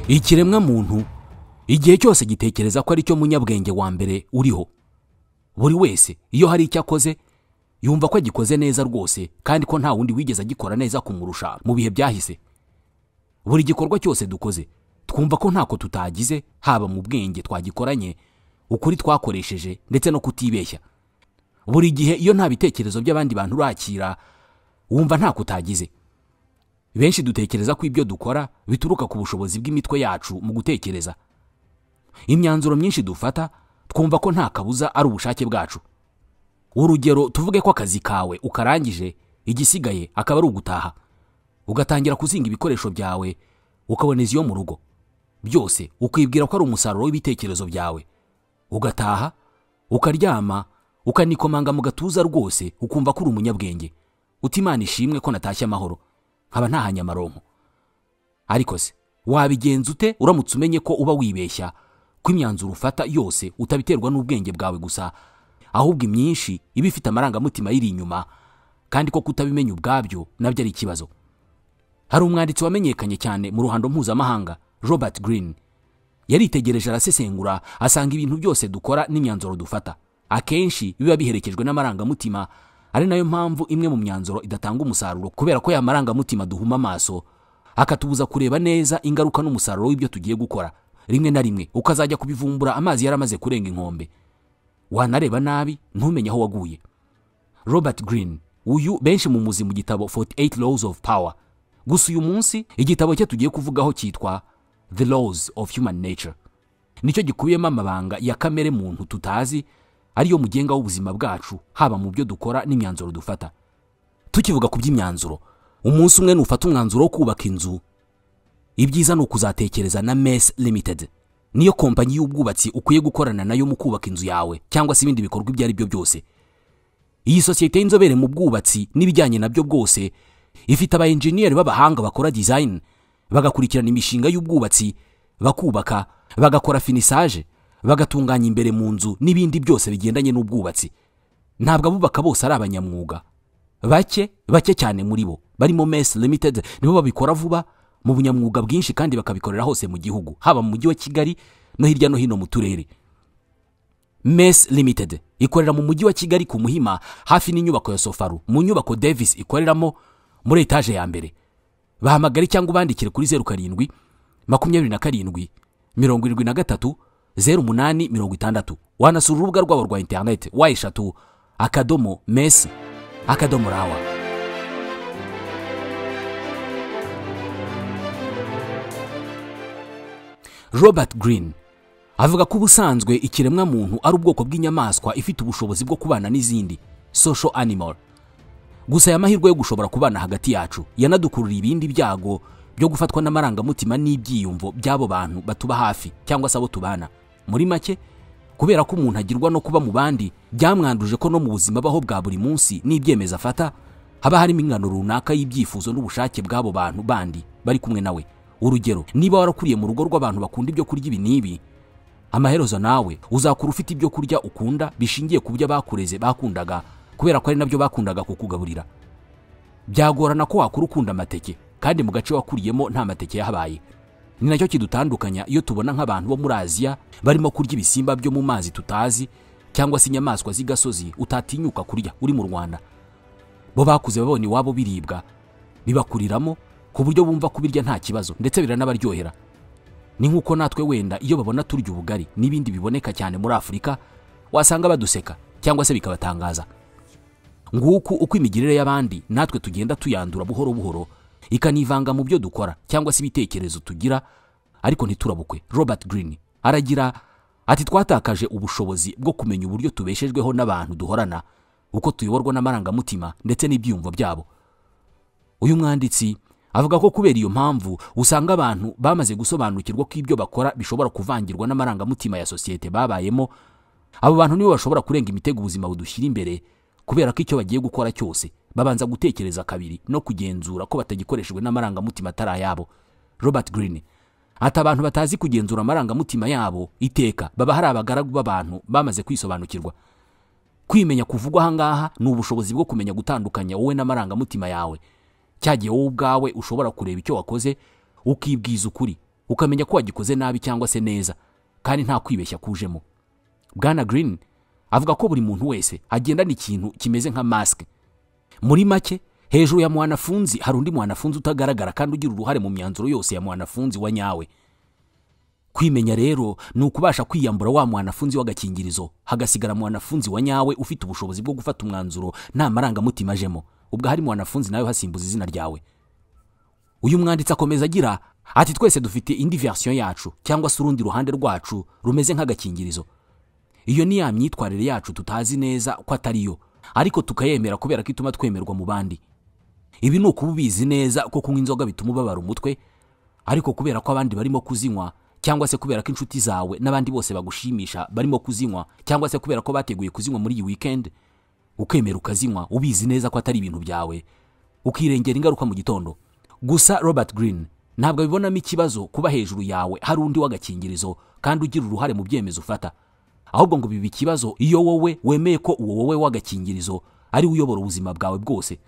Ikiremwa muntu igihe cyose gitekereza ko ari cyo munyabwenge wa mbere uriho. Buri wese iyo hari icyo akoze yumva ko agikoze neza rwose kandi ko nta wundi wigeze agikora neza kumurusha mu bihe byahise. Buri gikorwa cyose dukoze twumva ko ntako tutagize, haba mu bwenge twagikoranye, ukuri twakoresheje ndetse no kutibeshya. Buri gihe iyo nta bitekerezo by'abandi bantu urakira wumva ntako utagize. Benshi dutekereza ko ibyo dukora bituruka ku bushobozi bw'imitwe yacu mu gutekereza. Imyanzuro myinshi dufata twumva ko nta kabuza ari ubushake bwacu. Urugero, tuvuge ko akazi kawe ukarangije, igisigaye akaba ari ugutaha, ugatangira kuzinga ibikoresho byawe, ukaboneza iyo mu rugo. Byose ukibwira ko ari umusaruro w'ibitekerezo byawe. Ugataha, ukaryama, ukanikomanga mu gatuza rwose, ukumva ko uri umunyabwenge. Uti Imana ishimwe ko natashye amahoro, nkaba ntahanye amaronko. Ariko se wabigenza ute uramutse umenye ko uba wibeshya, ko imyanzuro ufata yose utabiterwa n'ubwenge bwawe gusa, ahubwo imyinshi iba ifite amarangamutima yiri inyuma, kandi ko kutabimenya ubwabyo nabyo ari ikibazo. Hari umwanditsi wamenyekanye cyane mu ruhando mpuzamahanga, Robert Greene. Yaritegereje arasesengura, asanga ibintu byose dukora n'imyanzuro dufata akenshi biba biherekejwe n'amarangamutima, ari nayo mpamvu imwe mu myanzuro idatanga umusaruro, kubera ko ya marangamutima duhuma amaso akatubuza kureba neza ingaruka n'umusaruro w'ibyo tugiye gukora. Rimwe na rimwe ukazajya kubivumbura amazi yaramaze kurenga inkombe, wanareba nabi ntumenye aho waguye. Robert Greene uyu benshi mu muzi mu gitabo 48 Laws of Power. Gusa uyu munsi igitabo cye tugiye kuvugaho cyitwa The Laws of Human Nature. Nicyo gikubiyemo amabanga ya kamere muntu tutazi, ariyo mugenga w'ubuzima bwacu, haba mu byo dukora n'imyanzuro dufata. Tukivuga ku by'imyanzuro, umunsi umwe nufata umwanzuro wo kubaka inzu, ibyiza ni ukuzatekereza na Mess Limited. Niyo kompanyi y'ubwubatsi ukwiye gukorana nayo mu kubaka inzu yawe cyangwa se ibindi bikorwa ibyo ari byo byose. Iyi sosiyete y'inzobere mu bwubatsi n'ibijyanye nabyo bwose ifite aba engineer b'abahanga bakora design, bagakurikirana imishinga y'ubwubatsi, bakubaka, bagakora finissage, bagatunganya imbere mu nzu n'ibindi byose bigendanye n'ubwubatsi. Ntabwo abubaka bose ari abanyamwuga. Bake cyane muri bo barimo Mess Limited nibo babikora vuba mu bunyamwuga bwinshi kandi bakabikorera hose mu gihugu, haba mu mujyi wa Kigali no hirya no hino mu turere. Mess Limited ikorera mu mujyi wa Kigali ku Muhima hafi n'inyubako ya Sofaru, mu nyubako Davis ikoreramo muri etage ya mbere. Bahamagare cyangwa ubandikire kuri 07 27 73 0860. Wanasura urubuga rwabo rwa internet @mess.rawa. Robert Greene avuga ko ubusanzwe ikiremwa muntu ari ubwoko bw'inyamaswa ifite ubushobozi bwo kubana n'izindi, social animal. Gusa aya mahirwe yo gushobora kubana hagati yacu yanadukurura ibindi byago byo gufatwa n'amarangamutima n'ibyiyumvo by'abo bantu batuba hafi cyangwa se abo tubana. Muri make, kubera ko umuntu agirwa no kuba mu bandi, byamwanduje ko no mu buzima baho bwa buri munsi n'ibyemeza afata haba harimo ingano runaka y'ibyifuzo n'ubushake bw'abo bantu bandi bari kumwe nawe. Urugero, niba warakuriye mu rugo rw'abantu bakunda ibyo kurya ibi n'ibi, amaherezo nawe uzakura ufite ibyo kurya ukunda bishingiye ku byo bakureze bakundaga, kubera ko ari nabyo bakundaga kukugaburira. Byagorana ko wakura ukunda amateke kandi mu gace wakuriyemo nta mateke yahabaye. Ni nacyo kidutandukanya iyo tubona nk'abantu bo muri Aziya barimo kurya ibisimba byo mu mazi tutazi, cyangwa se inyamaswa z'igasozi utatinyuka kurya uri mu Rwanda. Bo bakuze babona iwabo biribwa, bibakuriramo ku buryo bumva kubirya nta kibazo ndetse biranabaryohera. Ni nk'uko natwe wenda iyo babona turya ubugari n'ibindi biboneka cyane muri Afurika, wasanga baduseka cyangwa se bikabatangaza. Nguko uko imigirire y'abandi natwe tugenda tuyandura buhoro buhoro, ikanivanga mu byo dukora cyangwa se ibitekerezo tugira, ariko ntiturabukwe. Robert Greene aragira ati twatakaje ubushobozi bwo kumenya uburyo tubeshejweho n'abantu duhorana, uko tuyoborwa n'amarangamutima ndetse n'ibyiyumvo byabo. Uyu mwanditsi avuga ko kubera iyo mpamvu usanga abantu bamaze gusobanukirwa ko ibyo bakora bishobora kuvangirwa n'amarangamutima ya sosiyete babayemo. Abo bantu nibo bashobora kurenga imitego ubuzima budushyira imbere, kubera ko icyo bagiye gukora cyose babanza gutekereza kabiri no kugenzura ko batagikoreshejwe n'amarangamutima atari ayabo. Robert Greene ati abantu batazi kugenzura amarangamutima yabo iteka baba hari abagaragu b'abantu bamaze kwisobanukirwa. Kwimenya kuvugwa ahangaha ni ubushobozi bwo kumenya gutandukanya wowe n'amarangamutima yawe. Cyagiye wowe ubwawe ushobora kureba icyo wakoze ukibwiza ukuri, ukamenya ko wagikoze nabi cyangwa se neza, kandi nta kwibeshya kujemo. Bwana Green avuga ko buri muntu wese agendana ikintu kimeze nka mask. Muri make, hejuru ya mwanafunzi hari undi mwanafunzi utagaragara kandi ugira uruhare mu myanzuro yose ya mwanafunzi wa nyawe. Kwimenya rero ni ukubasha kwiyambura wa mwanafunzi w'agakingirizo, hagasigara mwanafunzi wa nyawe ufite ubushobozi bwo gufata umwanzuro nta marangamutima ajemo, ubwo hari mwanafunzi nawe hasimbuza izina ryawe. Uyu mwanditsi akomeza agira ati twese dufite indi version yacu cyangwa se urundi ruhande rwacu rumeze nk'agakingirizo. Iyo ni ya myitwarire yacu tutazi neza ko atari yo, ariko tukayemera kubera ko ituma twemerwa mu bandi. Ibi ni ukuba ubizi neza ko kunywa inzoga bituma ubabara umutwe, ariko kubera ko abandi barimo kuzinywa, cyangwa se kubera ko inshuti zawe n'abandi bose bagushimisha barimo kuzinywa, cyangwa se kubera ko bateguye kuzinywa muri iyi weekend, ukemera ukazinywa ubizi neza ko atari ibintu byawe, ukirengera ingaruka mu gitondo. Gusa Robert Greene ntabwo abibonamo ikibazo kuba hejuru yawe hari undi w'agakingirizo kandi ugira uruhare mu byemezo ufata, ahubwo ngo biba ikibazo iyo wowe wemeye ko uwo wowe w'agakingirizo ari uyobora ubuzima bwawe bwose.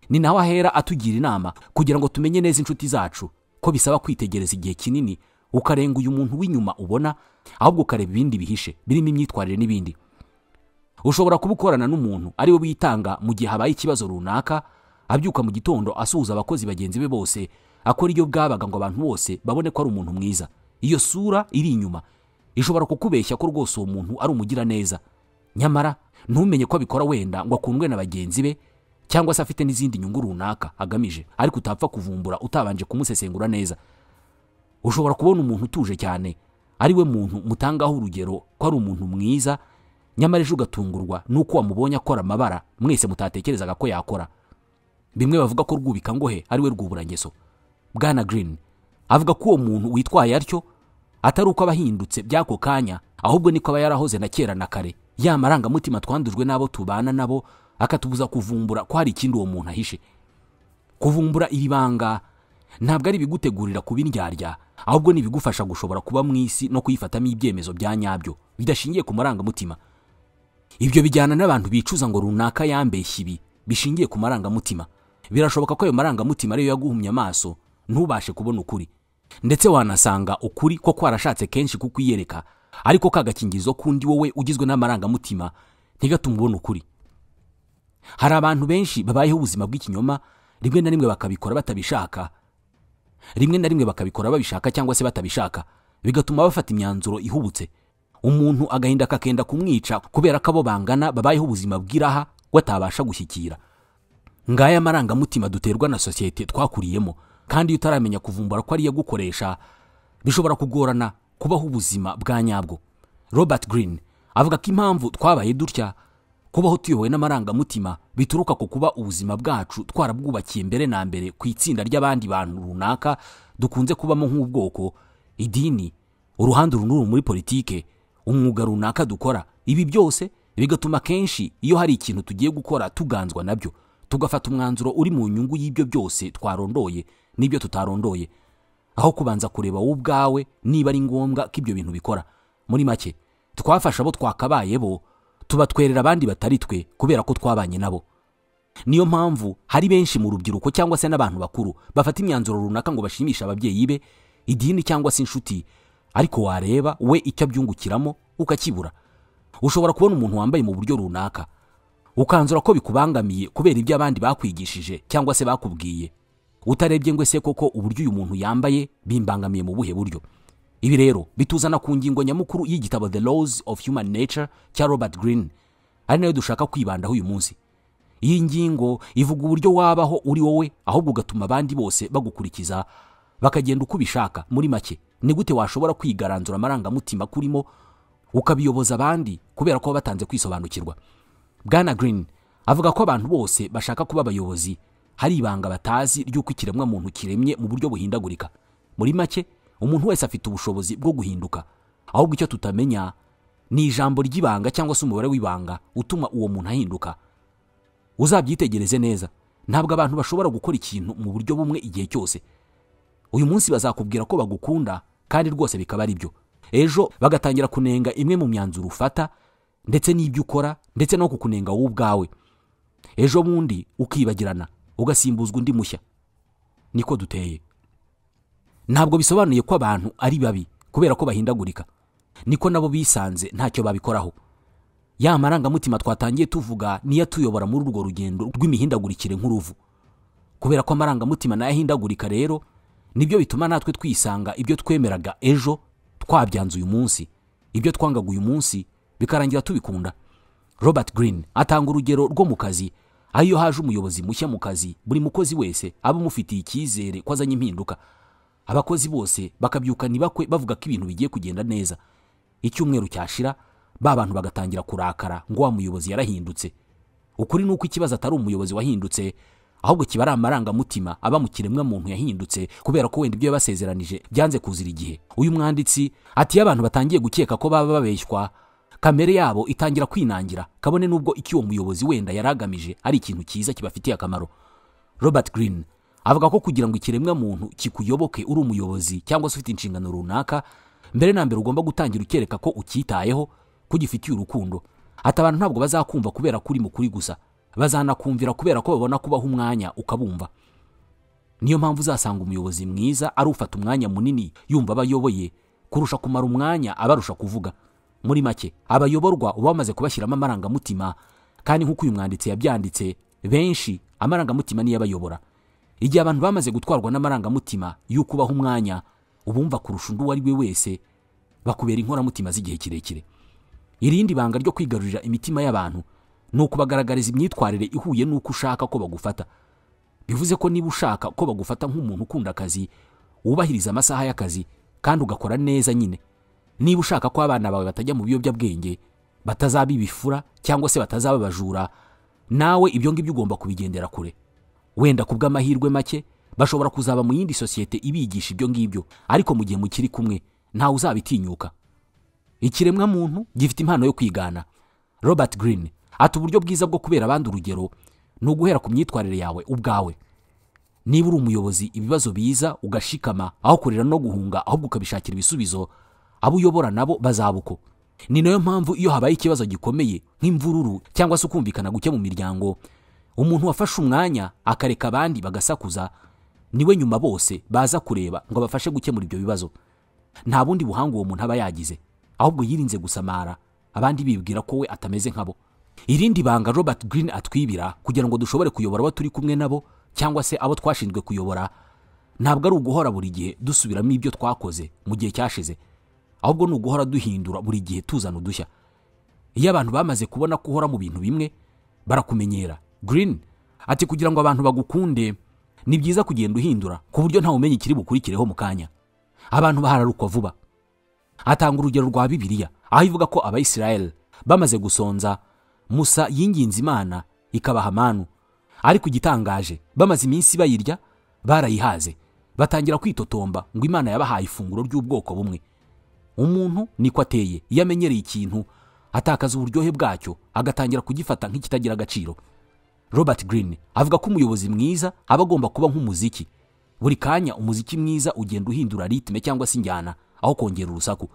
Ni nawe ahera atugira inama kugira ngo tumenye neza inshuti zacu ko bisaba kwitegereza igihe kinini ukarenga uyu muntu w'inyuma ubona, ahubwo ukareba ibindi bihishe birimo imyitwarire n'ibindi. Ushobora kubukorana n'umuntu ari we witanga mu gihe habaye ikibazo runaka, abyuka mu gitondo asuhuza abakozi bagenzi be bose, akora iyo bwabaga ngo abantu bose babone ko ari umuntu mwiza. Iyo sura iri inyuma ishobora kukubeshya ko rwose uwo muntu ari umugira neza, nyamara ntumenye ko abikora wenda ngo akundwe na bagenzi be cyangwa se afite n'izindi nyungu runaka agamije, ariko utapfa kuvumbura utabanje kumusesengura neza. Ushobora kubona umuntu utuje cyane ari we muntu mutangaho urugero ko ari umuntu mwiza, nyamara ejo ugatungurwa nuko wamubonye akora amabara mwese mutatekerezaga ko yakora. Bimwe bavuga ko rwubika ngohe ari we rwuburangeso. Bwana Green avuga ko uwo muntu witwaye atyo atari uko abahindutse byako kanya, ahubwo niko aba yarahoze na kera na kare, ya marangamutima twandujwe n'abo tubana nabo akatubuza kuvumbura ko hari ikindi uwo muntu ahishe. Kuvumbura iri banga ntabwo ari bigutegurira kuba indyarya, ahubwo ni bigufasha gushobora kuba mu isi no kuyifatamo ibyemezo bya nyabyo bidashingiye ku marangamutima. Ibyo bijyana n'abantu bicuza ngo runaka yambeshya ibi bishingiye ku marangamutima. Birashoboka ko ayo marangamutima ariyo yaguhumye amaso ntubashe kubona ukuri, ndetse wanasanga ukuri ko kwarashatse kenshi kukwiyereka, ariko kagakingirizo kundi wowe ugizwe n'amarangamutima ntigatume ubona ukuri. Hari abantu benshi babayeho ubuzima bw'ikinyoma, rimwe na rimwe bakabikora batabishaka, rimwe na rimwe bakabikora babishaka cyangwa se batabishaka, bigatuma bafata imyanzuro ihubutse. Umuntu agahinda kakenda kumwica kubera ko abo bangana babayeho ubuzima bw'iraha watabasha gushyikira. Ngaya marangamutima duterwa na societe twakuriyemo, kandi utaramenya kuvumbura ko ari yagukoresha bishobora kugorana kubaho ubuzima bwa nyabwo. Robert Greene avuga ko impamvu twabaye dutya, kubaho tuyobowe n'amarangamutima, bituruka ku kuba ubuzima bwacu twarabwubakiye mbere na mbere ku itsinda ry'abandi bantu runaka dukunze kubamo, nk'ubwoko, idini, uruhande runuru muri politike, umwuga runaka dukora. Ibi byose bigatuma kenshi iyo hari ikintu tugiye gukora tuganzwa nabyo, tugafata umwanzuro uri mu nyungu y'ibyo byose twarondoye n'ibyo tutarondoye, aho kubanza kureba wowe ubwawe niba ari ngombwa ko ibyo bintu bikora. Muri make, twafasha abo twakabaye bo tubatwerera abandi batari twe kubera ko twabanye nabo. Niyo mpamvu hari benshi mu rubyiruko cyangwa se n'abantu bakuru bafata imyanzuro runaka ngo bashimisha ababyeyi be, idini cyangwa se inshuti, ariko wareba we icyo abyungukiramo ukakibura. Ushobora kubona umuntu wambaye mu buryo runaka ukanzura ko bikubangamiye kubera ibyo abandi bakwigishije cyangwa se bakubwiye, utarebye ngo ese koko uburyo uyu muntu yambaye bimbangamiye mu buhe buryo. Ibi rero bituzana ku ngingo nyamukuru y'igitabo The Laws of Human Nature cya Robert Greene, ari nayo dushaka kwibandaho uyu munsi. Iyi ngingo ivuga uburyo wabaho uri wowe, ahubwo ugatuma abandi bose bagukurikiza bakagenda uko ubishaka. Muri make, ni gute washobora kwigaranzura amarangamutima kurimo ukabiyoboza abandi kubera ko batanze kwisobanukirwa. Bwana Greene avuga ko abantu bose bashaka kuba abayobozi hari ibanga batazi ry'uko ikiremwa muntu kiremye mu buryo buhindagurika. Muri make, umuntu wese afite ubushobozi bwo guhinduka, ahubwo icyo tutamenya ni ijambo ry'ibanga cyangwa se umubare w'ibanga utuma uwo muntu ahinduka. Uzabyitegereze neza, ntabwo abantu bashobora gukora ikintu mu buryo bumwe igihe cyose. Uyu munsi bazakubwira ko bagukunda kandi rwose bikaba ari byo, ejo bagatangira kunenga imwe mu myanzuro ufata ndetse n'ibyo ukora, ndetse no kukunenga wowe ubwawe. Ejo bundi ukibagirana ugasimbuzwa undi mushya. Niko duteye. ntabwo bisobanuye ko abantu ari babi kubera ko bahindagurika, niko nabo bisanze ntacyo babikoraho. Ya marangamutima twatangiye tuvuga niyo atuyobora muri urwo rugendo rw'imihindagurikire nk'uruvu. Kubera ko amarangamutima nayo ahindagurika rero, nibyo bituma natwe twisanga ibyo twemeraga ejo twabyanze uyu munsi, ibyo twangaga uyu munsi bikarangira tubikunda. Robert Greene atanga urugero rwo mu kazi, aho iyo haje umuyobozi mushya mu kazi, buri mukozi wese aba amufitiye icyizere ko azanye impinduka. Abakozi bose bakabyuka nibakwe bavuga ko ibintu bigiye kugenda neza. Icyumweru cyashira, ba bantu bagatangira kurakara ngo wa muyobozi yarahindutse. Ukuri nuko ikibazo atari umuyobozi wahindutse, ahubwo kiba ari amarangamutima aba mu kiremwa muntu yahindutse kubera ko wenda ibyo yabasezeranije byanze kuzira igihe. Uyu mwanditsi ati abantu batangiye gukeka ko baba babeshywa, kamere yabo itangira kwinangira, kabone nubwo icyo uwo muyobozi wenda yaragamije ari ikintu cyiza kibafitiye akamaro. Robert Greene avuga ko kugira ngo ikiremwa muntu kikuyoboke uri umuyobozi cyangwa se ufite inshingano runaka, mbere na mbere ugomba gutangira ukereka ko ukitayeho, kugifitiye urukundo. Ati abantu ntabwo bazakumva kubera kuri mukuri gusa, bazanakumvira kubera ko babona kubaho umwanya ukabumva. Niyo mpamvu uzasanga umuyobozi mwiza ari ufata umwanya munini yumva abayoboye kurusha kumara umwanya abarusha kuvuga. Muri make, abayoborwa uba bamaze kubashyiramo amarangamutima, kandi nk'uko uyu mwanditsi yabyanditse, benshi amarangamutima niyo abayobora. Igihe abantu bamaze gutwarwa n'amarangamutima y'ukubaho umwanya, ubumva kurusha undi uwo ari we wese, bakubera inkoramutima z'igihe kirekire. Irindi banga ryo kwigarurira imitima y'abantu ni ukubagaragariza imyitwarire ihuye n'uko ushaka ko bagufata. Bivuze ko niba ushaka ko bagufata nk'umuntu ukunda akazi, wubahiriza amasaha y'akazi kandi ugakora neza nyine. Niba ushaka ko abana bawe batajya mu biyobyabwenge, batazaba ibifura cyangwa se batazaba abajura, nawe ibyo ngibyo ugomba kubigendera kure. Wenda kubw'amahirwe make bashobora kuzaba mu yindi sosiyete ibigisha ibyo ngibyo, ariko mu gihe mukiri kumwe ntawe uzabitinyuka. Ikiremwa muntu gifite impano yo kwigana. Robert Greene ati uburyo bwiza bwo kubera abandi urugero ni uguhera ku myitwarire yawe ubwawe. Niba uri umuyobozi ibibazo biza ugashikama aho kurira no guhunga, ahubwo ukabishakira ibisubizo, abo uyobora nabo bazabuko. Ni nayo mpamvu iyo habaye ikibazo gikomeye nk'imvururu cyangwa se ukumvikana guke mu miryango, umuntu wafashe umwanya akareka abandi bagasakuza, niwe nyuma bose baza kureba ngo bafashe gukemura ibyo bibazo. Nta bundi buhanga uwo muntu aba yagize, ahubwo yirinze gusamara abandi bibwira ko we atameze nkabo. Irindi banga Robert Greene atwibira kugira ngo dushobore kuyobora abo turi kumwe nabo cyangwa se abo twashinzwe kuyobora, ntabwo ari uguhora buri gihe dusubiramo ibyo twakoze mu gihe cyashize, ahubwo ni uguhora duhindura buri gihe tuzana udushya. Iyo abantu bamaze kubona ko uhora mu bintu bimwe, barakumenyera. Greene ati kugira ngo abantu bagukunde, ni byiza kugenda uhindura ku buryo ntawe umenya ikiri bukurikireho mu kanya. Abantu bahararukwa vuba. Atanga urugero rwa Bibiliya aho ivuga ko Abayisiraheli bamaze gusonza, Musa yinginze Imana ikabaha manu, ariko igitangaje bamaze iminsi bayirya barayihaze, batangira kwitotomba ngo Imana yabahaye ifunguro ry'ubwoko bumwe. Umuntu niko ateye, iyo amenyereye ikintu atakaza uburyohe bwacyo, agatangira kugifata nk'ikitagira agaciro. Robert Greene avuga ko umuyobozi mwiza aba agomba kuba nk'umuziki. Buri kanya umuziki mwiza ugenda uhindura ritme cyangwa se injyana aho kongera urusaku.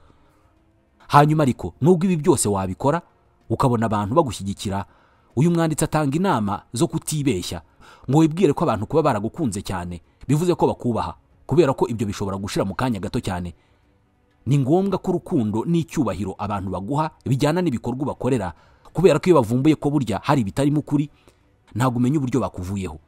Hanyuma ariko nubwo ibi byose wabikora ukabona abantu bagushyigikira, uyu mwanditsi atanga inama zo kutibeshya ngo wibwire ko abantu kuba baragukunze cyane bivuze ko bakubaha, kubera ko ibyo bishobora gushira mu kanya gato cyane. Ni ngombwa ko urukundo n'icyubahiro abantu baguha bijyana n'ibikorwa bakorera, kubera ko iyo bavumbuye ko burya hari ibitarimo ukuri, ntabwo umenya uburyo bakuvuyeho.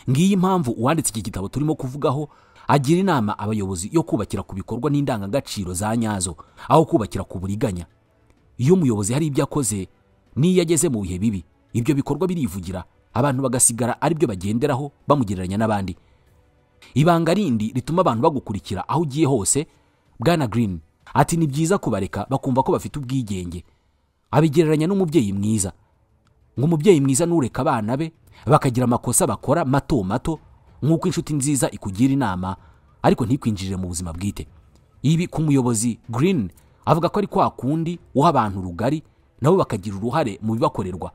Ngiyi impamvu uwanditse iki gitabo turimo kuvugaho agira inama abayobozi yo kubakira ku bikorwa n'indangagaciro za nyazo aho kubakira ku buriganya. Iyo umuyobozi hari ibyo akoze n'iyo ageze mu bihe bibi, ibyo bikorwa birivugira, abantu bagasigara ari byo bagenderaho bamugereranya n'abandi. Ibanga rindi rituma abantu bagukurikira aho ugiye hose, Bwana Greene ati ni byiza kubareka bakumva ko bafite ubwigenge. Abigereranya n'umubyeyi mwiza, ngo umubyeyi mwiza nureka abana be bakagira amakosa bakora mato mato, nk'uko inshuti nziza ikugira inama ariko ntikwinjirire mu buzima bwite. Ibi ku muyobozi Greene avuga ko ari kwa kundi uha abantu rugari nabo bakagira uruhare mu bibakorerwa.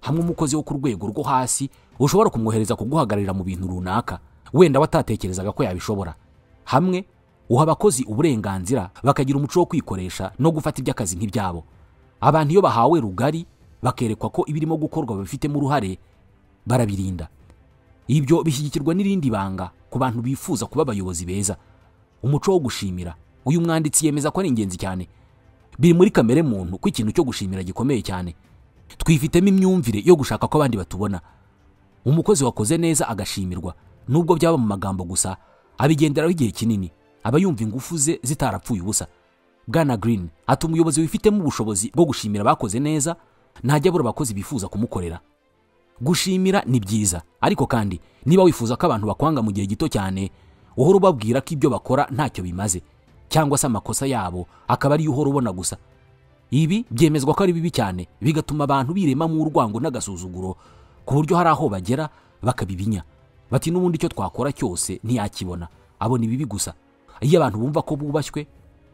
Hamwe umukozi wo ku rwego rwo hasi ushobora kumwohereza kuguhagararira mu bintu runaka wenda watatekerezaga ko yabishobora. Hamwe uha abakozi uburenganzira bakagira umuco wo kwikoresha no gufata iby'akazi nk'ibyabo. Abantu iyo bahawe rugari bakerekwa ko ibirimo gukorwa babifitemo uruhare, barabirinda. Ibyo bishyigikirwa n'irindi banga ku bantu bifuza kuba abayobozi beza. umuco wo gushimira uyu mwanditsi yemeza ko ari ingenzi cyane. Biri muri kamere muntu ko ikintu cyo gushimira gikomeye cyane. Twifitemo imyumvire yo gushaka ko abandi batubona. Umukozi wakoze neza agashimirwa nubwo byaba mu magambo gusa, abigenderaho igihe kinini, aba yumva ingufu ze zitarapfuye ubusa. Bwana Green ati umuyobozi wifitemo ubushobozi bwo gushimira abakoze neza ntajya abura abakozi bifuza kumukorera. Gushimira ni byiza, ariko kandi niba wifuza ko abantu bakwanga mu gihe gito cyane, uhora ubabwira ko ibyo bakora ntacyo bimaze cyangwa se amakosa yabo akaba ari uhora ubona gusa. Ibi byemezwa ko ari bibi cyane, bigatuma abantu birema mu urwango n'agasuzuguro ku buryo hari aho bagera bakabibinya. Bati n'ubundi icyo twakora cyose ntiyakibona, abona ibibi gusa. Iyo abantu bumva ko bubashywe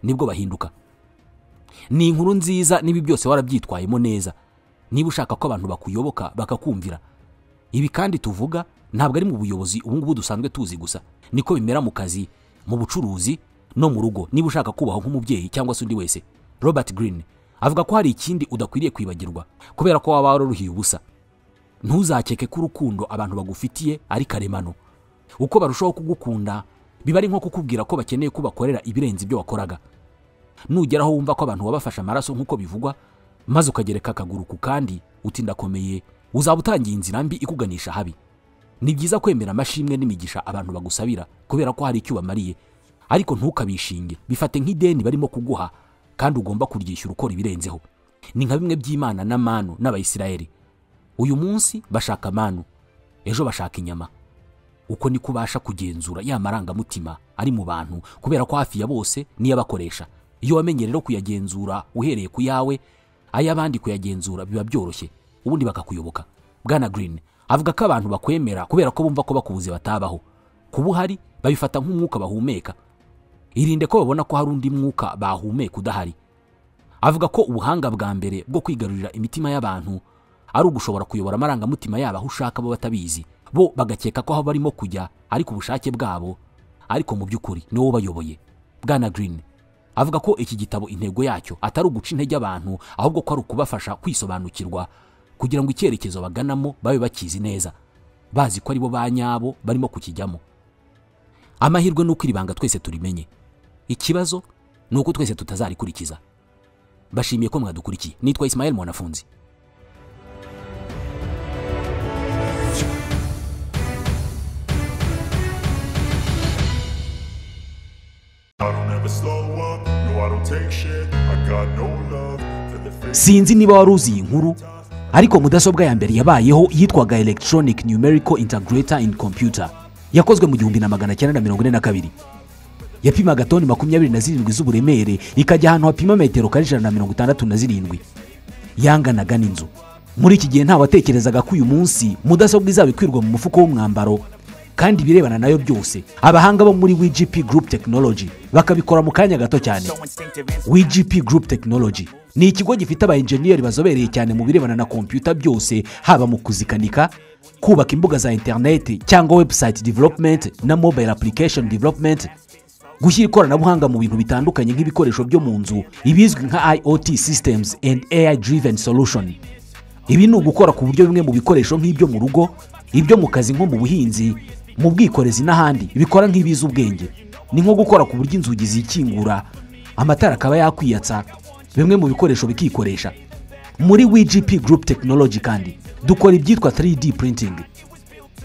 nibwo bahinduka. Ni inkuru nziza nibi byose warabyitwayemo neza, niba ushaka ko abantu bakuyoboka bakakumvira. Ibi kandi tuvuga ntabwo ari mu buyobozi ubu ngubu dusanzwe tuzi gusa, niko bimera mu kazi, mu bucuruzi no mu rugo, niba ushaka kubaho nk'umubyeyi cyangwa se undi wese. Robert Greene avuga ko hari ikindi udakwiriye kwibagirwa kubera ko waba waruhiye ubusa. Ntuzakeke ko urukundo abantu bagufitiye ari karemano. Uko barushaho kugukunda biba ari nko kukubwira ko bakeneye kubakorera ibirenze ibyo wakoraga. Nugeraho wumva ko abantu wabafasha amaraso nk'uko bivugwa, maze ukagereka akaguru ku kandi utindakomeye, uzaba utangiye inzira mbi ikuganisha habi. Ni byiza kwemera amashimwe n'imigisha abantu bagusabira kubera ko hari icyo bamariye, ariko ntukabishinge, bifate nk'ideni barimo kuguha kandi ugomba kuryishyura ukora ibirenzeho. Ni nka bimwe by'Imana na Manu n'Abayisiraheli. Uyu munsi bashaka manu, ejo bashaka inyama. Uko niko ubasha kugenzura ya marangamutima ari mu bantu, kubera ko hafi ya bose niyo abakoresha. Iyo wamenye rero kuyagenzura uhereye ku yawe, ay'abandi kuyagenzura biba byoroshye, ubundi bakakuyoboka. Bwana Green avuga ko abantu bakwemera kubera ko bumva ko bakubuze batabaho. Kuba uhari babifata nk'umwuka bahumeka. Irinde ko babona ko hari undi mwuka bahumeka udahari. Avuga ko ubuhanga bwa mbere bwo kwigarurira imitima y'abantu ari ugushobora kuyobora amarangamutima yabo aho ushaka bo batabizi. Bo bagakeka ko aho barimo kujya ariko ubushake bwabo, ariko mu by'ukuri niwo bayoboye. Bwana Green avuga ko iki gitabo intego yacyo atari uguca intege abantu, ahubwo ko ari ukubafasha kwisobanukirwa kugira ngo icyerekezo baganamo babe bakizi neza, bazi ko ari bo banyabo barimo kukijyamo. Amahirwe nuko iri banga twese turimenye. Ikibazo nuko twese tutazarikurikiza. Bashimiye ko mwadukurikiye. Nitwa Ismael Mwanafunzi. Sinzi niba waruzi iyi nkuru, ariko mudasobwa ya mbere yabayeho yitwaga Electronic Numerical Integrator in Computer. Yakozwe mu 1942. Yapimaga toni 27 z'uburemere, ikajya ahantu hapima metero kare 167. Yanganaga n'inzu. Muri iki gihe nta watekerezaga ko uyu munsi mudasobwa izabikwirwa mu mufuko w'umwambaro, kandi birebana nayo byose. Abahanga bo muri WGP Group Technology bakabikora mu kanya gato cyane. WGP Group Technology ni ikigo gifite aba engineer bazobereye cyane mu birebana na computer byose, haba mu kuzikanika, kubaka imbuga za internet cyangwa website development na mobile application development, gushyira ikoranabuhanga mu bintu bitandukanye nk'ibikoresho byo mu nzu, ibizwi nka IoT systems and AI driven solution. Ibi ni ugukora ku buryo bimwe mu bikoresho nk'ibyo mu rugo, ibyo mu kazi nko mu buhinzi, mu bwikorezi n'ahandi bikora nk'ibiza ubwenge. Ni nko gukora ku buryo inzugi zikingura, amatara akaba yakwiyatsa, bimwe mu bikoresho bikikoresha. Muri WGP Group Technology kandi dukora ibyitwa 3D printing,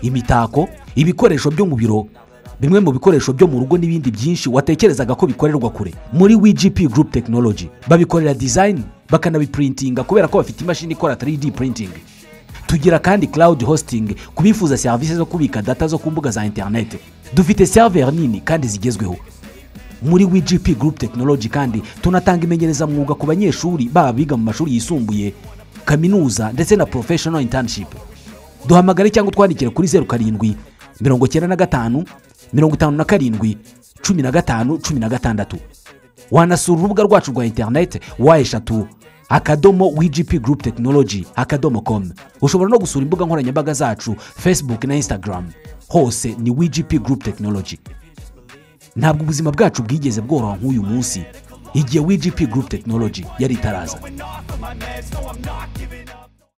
imitako, ibikoresho byo mu biro, bimwe mu bikoresho byo mu rugo n'ibindi byinshi watekerezaga ko bikorerwa kure. Muri WGP Group Technology babikorera design bakanabiprintinga kubera ko bafite imashini ikora 3D printing. Tugira kandi cloud hosting kubifuza services zo kubika data zo ku mbuga za internet. Dufite server nini kandi zigezweho. Muri WGP Group Technology kandi tunatanga imenyereza mwuga ku banyeshuri baba biga mu mashuri yisumbuye, kaminuza ndetse na professional internship. Duhamagare cyangwa twandikire kuri 07 95 57 15 16. Wanasura urubuga rwacu rwa internet wa#WGPGroupTechnology.com. Ushobora no gusura imbuga nkoranyambaga zacu Facebook na Instagram, hose ni WGP Group Technology. Ntabwo ubuzima bwacu bwigeze bworoha nk'uyu munsi igihe WGP Group Technology yari itaraza.